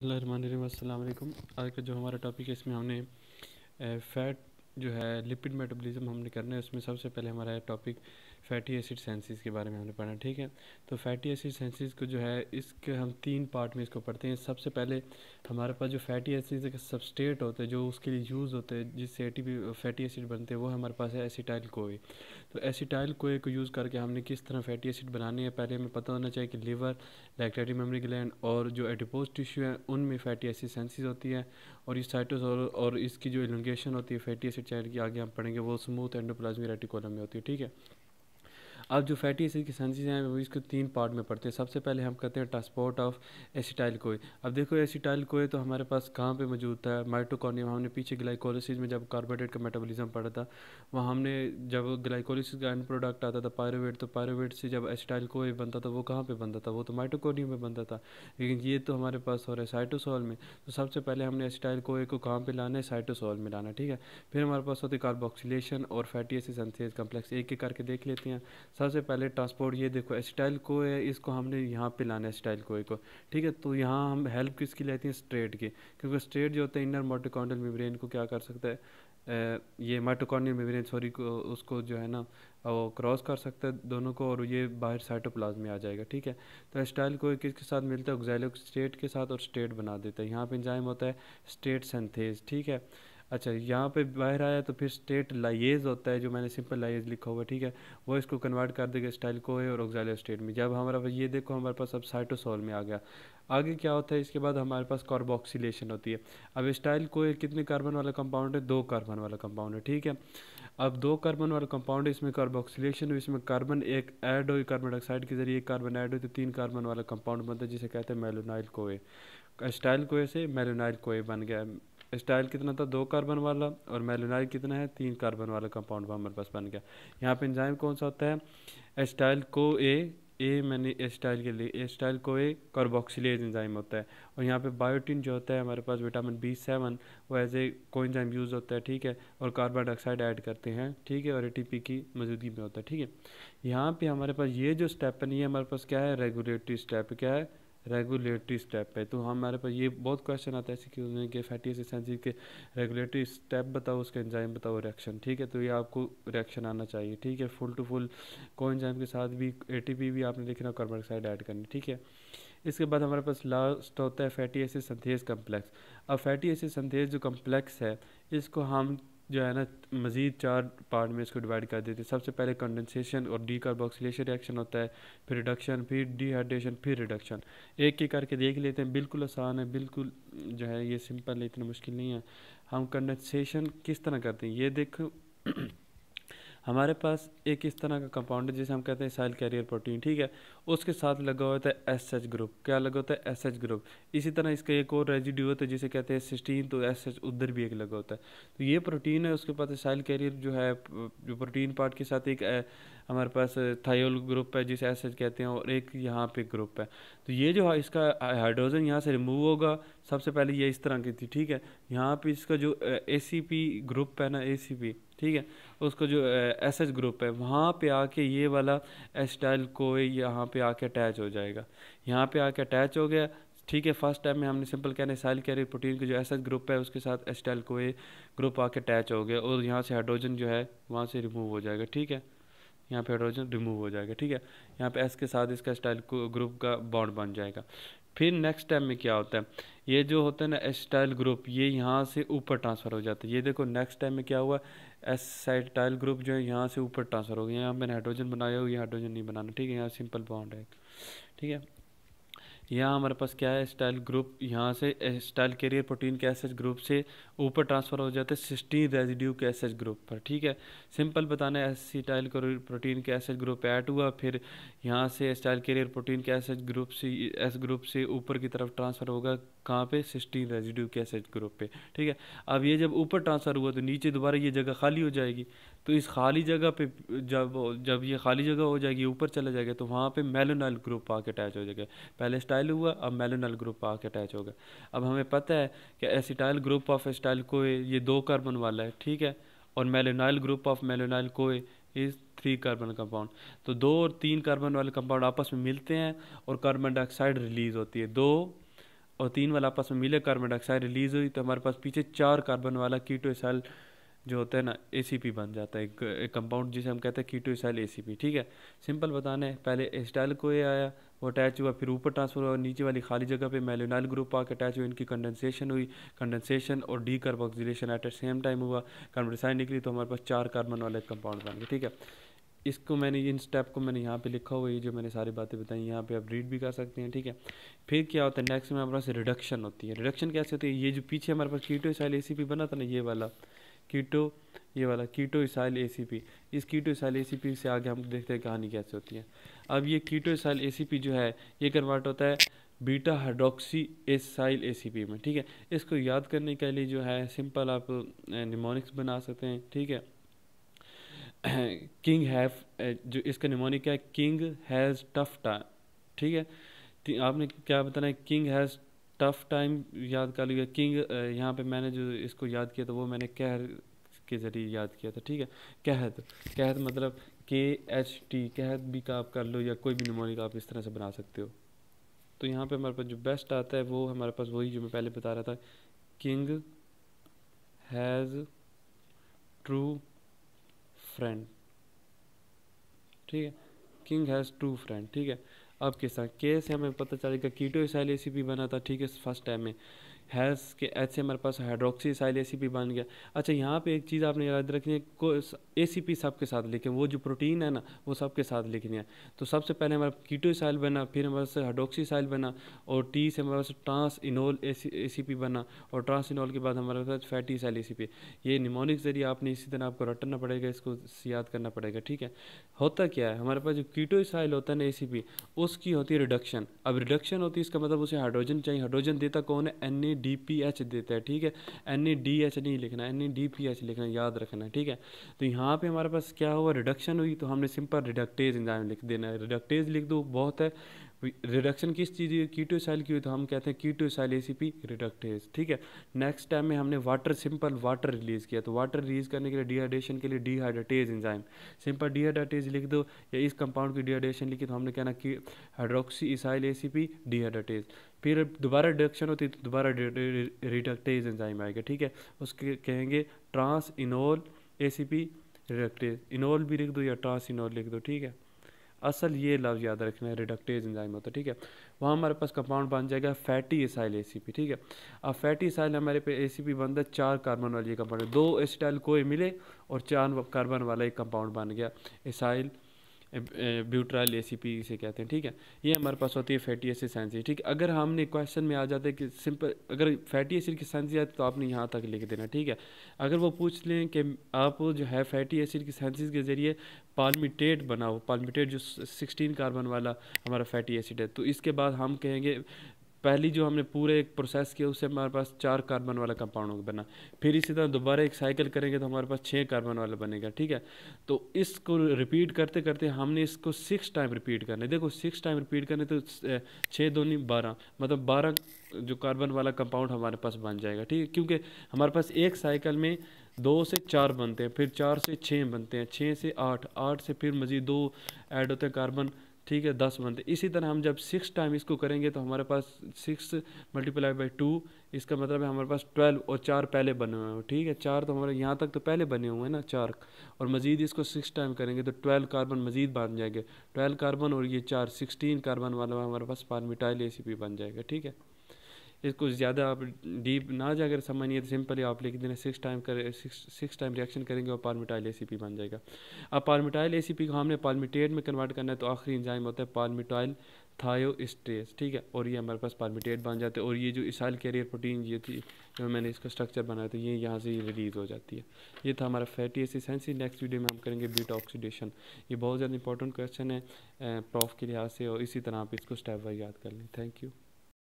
अस्सलाम वालेकुम। आज का जो हमारा टॉपिक है इसमें हमने फ़ैट जो है लिपिड मेटाबॉलिज्म हमने करना है। उसमें सबसे पहले हमारा टॉपिक फैटी एसिड सेंसिस के बारे में हमने पढ़ा, ठीक है। तो फैटी एसिड सेंसिस को जो है इसके हम तीन पार्ट में इसको पढ़ते हैं। सबसे पहले हमारे पास जो फैटी एसिड के सबस्ट्रेट होते हैं जो उसके लिए यूज़ होते हैं जिससे एटीपी फैटी एसिड बनते हैं वो हमारे पास है एसिटाइल कोए। तो एसिटाइल कोए को यूज़ करके हमने किस तरह फैटी एसिड बनानी है पहले हमें पता होना चाहिए कि लिवर, लैक्टेटिव मेमोरी ग्लैंड और जो एडिपोज टिश्यू है उनमें फैटी एसिड सेंसिस होती है। और इस साइटोसोल और इसकी जो इलॉन्गेशन होती है फैटी एसिड चैन की आगे हम पढ़ेंगे वो स्मूथ एंडोप्लाज्मिक रेटिकुलम में होती है, ठीक है। अब जो फैटी एसिड की सेंसिस हैं वो इसको तीन पार्ट में पढ़ते हैं। सबसे पहले हम करते हैं ट्रांसपोर्ट ऑफ एसिटाइल कोए। अब देखो एसिटाइल कोए तो हमारे पास कहाँ पे मौजूद था, माइटोकॉन्ड्रिया। हमने पीछे ग्लाइकोलिसिस में जब कार्बोहाइड्रेट का मेटाबॉलिज्म पढ़ा था वहाँ हमने जब ग्लाइकोलिसिस का एंड प्रोडक्ट आता था पायरुवेट, तो पायरुवेट से जब एसिटाइल कोए बनता था वो कहाँ पे बनता था, वो तो माइटोकॉन्ड्रिया में बनता था। लेकिन ये तो हमारे पास हो रहा है साइटोसोल में। तो सबसे पहले हमने एसिटाइल कोए को कहाँ पे लाना है, साइटोसोल में लाना, ठीक है। फिर हमारे पास होती है कार्बोक्सिलेशन और फैटी एसिड सिंथेज कम्प्लेक्स। एक एक करके देख लेते हैं। सबसे पहले ट्रांसपोर्ट, ये देखो एसिटाइल को है, इसको हमने यहाँ पे लाना है एसिटाइल कोए को, ठीक है। तो यहाँ हम हेल्प किसकी लेते हैं, स्ट्रेट की, क्योंकि स्ट्रेट जो होता है इनर माइटोकॉन्ड्रियल मेम्ब्रेन को क्या कर सकता है, ये माइटोकॉन्ड्रियल मेम्ब्रेन सॉरी को उसको जो है ना वो क्रॉस कर सकता है दोनों को और ये बाहर साइटोप्लाज्म में आ जाएगा, ठीक है। तो एसिटाइल कोए किसके साथ मिलता है, ऑक्सैलिक स्टेट के साथ, और स्टेट बना देता है। यहाँ पे एंजाइम होता है स्टेट सिंथेज, ठीक है। अच्छा यहाँ पे बाहर आया तो फिर स्टेट लाइएज होता है, जो मैंने सिंपल लाइएज लिखा हुआ है, ठीक है। वो इसको कन्वर्ट कर देगा स्टाइल को है और ऑक्सैलिक स्टेट में। जब हमारा ये देखो हमारे पास अब साइटोसोल में आ गया। आगे क्या होता है इसके बाद हमारे पास कार्बोक्सिलेशन होती है। अब स्टाइल को कितने कार्बन वाला कंपाउंड है, दो कार्बन वाला कंपाउंड है, ठीक है। अब दो कार्बन वाला कंपाउंड है, इसमें कार्बोक्सिलेशन हुई, इसमें कार्बन एक ऐड हो, कार्बन डाइऑक्साइड के जरिए एक कार्बन ऐड हो तो तीन कार्बन वाला कंपाउंड बनता है जिसे कहते हैं मेलोनाइल कोए। स्टाइल कोए से मेलोनाइल कोए बन गया। स्टाइल कितना था, दो कार्बन वाला, और मेलोनाइल कितना है, तीन कार्बन वाला कंपाउंड हमारे पास बन गया। यहाँ पे एंजाइम कौन सा होता है, एस्टाइल को ए मैंने एस्टाइल के लिए एस्टाइल को ए कार्बोक्सिलेज एंजाइम होता है। और यहाँ पे बायोटिन जो होता है हमारे पास विटामिन B7 वो एज ए को एंजाइम यूज़ होता है, ठीक है। और कार्बन डाइऑक्साइड ऐड करते हैं, ठीक है, और एटीपी की मौजूदगी में होता है, ठीक है। यहाँ पे हमारे पास ये जो स्टेप है नहीं है, हमारे पास क्या है, रेगुलेटरी स्टेप, क्या है, रेगुलेटरी स्टेप है। तो हमारे पास ये बहुत क्वेश्चन आता है ऐसे कि फैटी एसिड सेंसिस के रेगुलेटरी स्टेप बताओ, उसके एंजाइम बताओ, रिएक्शन, ठीक है। तो ये आपको रिएक्शन आना चाहिए, ठीक है। फुल टू फुल को एंजाइम के साथ भी एटीपी भी आपने लिखना, कार्बन डाइऑक्साइड ऐड करनी, ठीक है। इसके बाद हमारे पास लास्ट होता है फैटी एसिड सिंथेज कम्प्लेक्स। अब फैटी एसिड सिंथेज जो कम्प्लेक्स है इसको हम जो है ना मज़ीद चार पार्ट में इसको डिवाइड कर देते हैं। सबसे पहले कंडेंसेशन और डीकार्बोक्सिलेशन रिएक्शन होता है, फिर रिडक्शन, फिर डिहाइड्रेशन, फिर रिडक्शन। एक एक करके देख लेते हैं, बिल्कुल आसान है, बिल्कुल जो है ये सिंपल है, इतना मुश्किल नहीं है। हम कंडेंसेशन किस तरह करते हैं ये देखो हमारे पास एक इस तरह का कंपाउंड है जिसे हम कहते हैं सेल कैरियर प्रोटीन, ठीक है। उसके साथ लगा होता है SH ग्रुप, क्या लगा होता है, SH ग्रुप। इसी तरह इसका एक और रेजिड्यू होता है जिसे कहते हैं सिस्टीन, तो SH उधर भी एक लगा होता है। तो ये प्रोटीन है, उसके पास सेल कैरियर जो है जो प्रोटीन पार्ट के साथ एक हमारे पास थायोल ग्रुप है जिसे SH कहते हैं, और एक यहाँ पे ग्रुप है। तो ये जो है इसका हाइड्रोजन यहाँ से रिमूव होगा। सबसे पहले ये इस तरह की थी, ठीक है। यहाँ पे इसका जो ACP ग्रुप है ना, ACP, ठीक है, उसका जो SH ग्रुप है वहाँ पे आके ये वाला एस्टाइल कोए यहाँ पे आके अटैच हो जाएगा। यहाँ पे आके अटैच हो गया, ठीक है। फर्स्ट टाइम में हमने सिंपल कहने सेल कैरियर प्रोटीन का जो SH ग्रुप है उसके साथ एस्टाइल कोए ग्रुप आके अटैच हो गया और यहाँ से हाइड्रोजन जो है वहाँ से रिमूव हो जाएगा, ठीक है। यहाँ पे हाइड्रोजन रिमूव हो जाएगा, ठीक है। यहाँ पे S के साथ इसका एस्टाइल ग्रुप का बॉन्ड बन जाएगा। फिर नेक्स्ट टाइम में क्या होता है, ये जो होता है ना एसिटाइल ग्रुप ये यहाँ से ऊपर ट्रांसफ़र हो जाता है। ये देखो नेक्स्ट टाइम में क्या हुआ, एसिटाइल ग्रुप जो है यहाँ से ऊपर ट्रांसफ़र हो गया। यहाँ मैंने हाइड्रोजन बनाया हुआ, ये हाइड्रोजन नहीं बनाना, ठीक है। यहाँ सिंपल बॉन्ड है, ठीक है। यहाँ हमारे पास क्या है, स्टाइल ग्रुप यहाँ से स्टाइल कैरियर प्रोटीन के SH ग्रुप से ऊपर ट्रांसफ़र हो जाते हैं सिस्टीन रेजिड्यू के SH ग्रुप पर, ठीक है। सिंपल बताना है, एसिटाइल प्रोटीन के SH ग्रुप ऐड हुआ, फिर यहाँ से स्टाइल कैरियर प्रोटीन के SH ग्रुप से S ग्रुप से ऊपर की तरफ ट्रांसफ़र होगा कहाँ पे, सिस्टीन रेजिड्यू के SH ग्रुप पे, ठीक है। अब ये जब ऊपर ट्रांसफ़र हुआ तो नीचे दोबारा ये जगह खाली हो जाएगी। तो इस खाली जगह पे जब जब ये खाली जगह हो जाएगी ऊपर चला जाएगा तो वहाँ पे मेलोनाइल ग्रुप आके अटैच हो जाएगा। पहले स्टाइल हुआ, अब मेलोनाइल ग्रुप आके अटैच होगा। अब हमें पता है कि acetyl group of acetyl CoA ये दो कार्बन वाला है, ठीक है। और मेलोनाइल ग्रुप ऑफ मेलोनाइल कोए इज थ्री कार्बन कंपाउंड। तो दो और तीन कार्बन वाले कंपाउंड आपस में मिलते हैं और कार्बन डाइऑक्साइड रिलीज होती है। दो और 3 वाला आपस में मिले, कार्बन डाइऑक्साइड रिलीज हुई, तो हमारे पास पीछे 4 कार्बन वाला कीटो इसाइल जो होता है ना ACP बन जाता है, एक कंपाउंड जिसे हम कहते हैं कीटो इसाइल ACP। ठीक है, सिंपल बताना है, पहले एसिटाइल को ये आया, वो अटैच हुआ, फिर ऊपर ट्रांसफर हुआ, नीचे वाली खाली जगह पे मेलोनाइल ग्रुप आकर अटैच हुआ, इनकी कंडेंसेशन हुई, कंडेंसेशन और decarboxylation at the same time हुआ, कार्बन डाइऑक्साइड निकली, तो हमारे पास 4 कार्बन वाला कंपाउंड बन गया। ठीक है, इसको मैंने इन स्टेप को मैंने यहाँ पे लिखा हुआ है, ये जो मैंने सारी बातें बताई यहाँ पे आप रीड भी कर सकते हैं। ठीक है, फिर क्या होता है नेक्स्ट में हमारे पास रिडक्शन होती है। रिडक्शन कैसे होती है, ये जो पीछे हमारे पास कीटो इसाइल ACP बना था ना, ये वाला कीटो इसाइल ACP, इस कीटो इसाइल ACP से आगे हम देखते हैं कहानी कैसे होती है। अब ये कीटो इसाइल ACP जो है ये कन्वर्ट होता है बीटा हाइड्रोक्सी एसाइल ACP में। ठीक है, इसको याद करने के लिए जो है सिंपल आप निमोनिक्स बना सकते हैं। ठीक है, किंग हैव, जो इसका निमोनिक है किंग हैज़ टफ टाइम। ठीक है, आपने क्या बताना है, किंग हैज़ टफ टाइम याद कर लीजिए। किंग यहाँ पे मैंने जो इसको याद किया था वो मैंने कहर के ज़रिए याद किया था। ठीक है, कहत मतलब KHT, कहत भी का आप कर लो, या कोई भी निमोनिक आप इस तरह से बना सकते हो। तो यहाँ पे हमारे पास जो बेस्ट आता है वो हमारे पास वही जो मैं पहले बता रहा था, किंग हैज़ ट्रू फ्रेंड। ठीक है, किंग हैज़ ट्रू फ्रेंड। ठीक है, अब किस तरह के से हमें पता चलेगा कीटो इसाइल ACP बना था। ठीक है, फर्स्ट टाइम में हैज़ के एच से हमारे पास हाइड्रोक्सी इसाइल ACP बन गया। अच्छा, यहाँ पे एक चीज़ आपने याद रखनी है, को ACP सबके साथ लिखें, वो जो प्रोटीन है ना वो सबके साथ लिखनी है। तो सबसे पहले हमारा कीटो इसाइल बना, फिर हमारे पास हाइड्रोक्सी इसाइल बना, और T से हमारे पास ट्रांस इनोल ACP बना, और ट्रांस इनोल के बाद हमारे पास फैटी इसाइल ACP। ये निमोनिक जरिए आपने इसी तरह आपको रटना पड़ेगा, इसको याद करना पड़ेगा। ठीक है, होता क्या है हमारे पास जो कीटो इसाइल होता है ना ACP, उसकी होती है रिडक्शन। अब रिडक्शन होती है इसका मतलब उसे हाइड्रोजन चाहिए, हाइड्रोजन देता कौन है, NADPH देता है। ठीक है, NADH नहीं लिखना, NADPH लिखना, याद रखना है। ठीक है, तो यहाँ पे हमारे पास क्या हुआ, रिडक्शन हुई, तो हमने सिंपल रिडक्टेज एंजाइम लिख देना है, रिडक्टेज लिख दो, बहुत है। रिडक्शन किस चीज़ की, कीटो इसाइल की हुई, तो हम कहते हैं कीटो इसाइल ACP रिडक्टेज। ठीक है, नेक्स्ट टाइम में हमने सिंपल वाटर रिलीज़ किया, तो वाटर रिलीज़ करने के लिए डिहाइड्रेशन के लिए डिहाइड्रेटेज एंजाइम, सिंपल डिहाइड्रेटेज लिख दो, या इस कंपाउंड की डिहाइड्रेशन लिखी तो हमने कहना कि हाइड्रोक्सी इसाइल ACP डिहाइड्रेटेज। फिर दोबारा रिडक्शन होती है तो दोबारा रिडक्टेज एंजाइम आएगा। ठीक है, उसके कहेंगे trans enoyl ACP reductase, enoyl भी लिख दो या ट्रांस इनोल लिख दो। ठीक है, असल ये लफ्ज़ याद रखना है, रिडक्टेज एंजाइम होता है। ठीक है, वहाँ हमारे पास कंपाउंड बन जाएगा फैटी इसाइल ACP। ठीक है, अब फैटी इसाइल हमारे पे ACP बनता है 4 कार्बन वाली कंपाउंड, 2 एसिटाइल कोई मिले और 4 कार्बन वाला एक कंपाउंड बन गया, इसाइल ब्यूट्राइल ACP इसे कहते हैं। ठीक है, ये हमारे पास होती है फैटी एसिड सेंसिस। ठीक है, अगर हमने क्वेश्चन में आ जाता है कि सिंपल अगर फैटी एसिड की सेंसिस आती तो आपने यहाँ तक लिख देना। ठीक है, अगर वो पूछ लें कि आप जो है फैटी एसिड की सेंसिस के ज़रिए पाल्मिटेट बनाओ, पाल्मिटेट जो 16 कार्बन वाला हमारा फैटी एसिड है, तो इसके बाद हम कहेंगे पहली जो हमने पूरे एक प्रोसेस किया उससे हमारे पास 4 कार्बन वाला कंपाउंड बना, फिर इसी तरह दोबारा एक साइकिल करेंगे तो हमारे पास 6 कार्बन वाला बनेगा। ठीक है, तो इसको रिपीट करते करते हमने इसको 6 टाइम रिपीट करना है। देखो 6 टाइम रिपीट करने तो 6 दूनी 12, मतलब 12 जो कार्बन वाला कंपाउंड हमारे पास बन जाएगा। ठीक है, क्योंकि हमारे पास एक साइकिल में 2 से 4 बनते हैं, फिर 4 से 6 बनते हैं, 6 से 8, 8 से फिर मज़ीद 2 ऐड होते हैं कार्बन। ठीक है, 10 बनते। इसी तरह हम जब 6 टाइम इसको करेंगे तो हमारे पास 6 मल्टीप्लाई बाई 2, इसका मतलब है हमारे पास 12, और 4 पहले बने हुए हैं। ठीक है, 4 तो हमारे यहाँ तक तो पहले बने हुए हैं ना 4, और मज़ीद इसको 6 टाइम करेंगे तो 12 कार्बन मज़ीद बन जाएंगे, 12 कार्बन और ये 4 16 कार्बन वाला हमारे पास पाल्मिटाइल ACP बन जाएगा। ठीक है, इसको ज़्यादा आप डीप ना जाकर समझिए तो सिंपली आप लिख देना 6 टाइम करें, 6 टाइम रिएक्शन करेंगे और पाल्मिटाइल ACP बन जाएगा। अब पाल्मिटाइल ACP को हमने पाल्मिटेट में कन्वर्ट करना है, तो आखिरी एंजाइम होता है पाल्मिटाइल थायोस्ट्रेज। ठीक है, और ये हमारे पास पाल्मिटेट बन जाते हैं, और ये जो इसाइल कैरियर प्रोटीन ये थी जो मैंने इसका स्ट्रक्चर बनाया तो ये यहाँ से रिलीज़ हो जाती है। ये था हमारा fatty acid synthesis. Next video में हम करेंगे बीटा ऑक्सीडेशन। ये बहुत ज़्यादा इंपॉर्टेंट क्वेश्चन है प्रॉफ के लिहाज से, और इसी तरह आप इसको स्टेप वाइज याद कर लें। Thank you.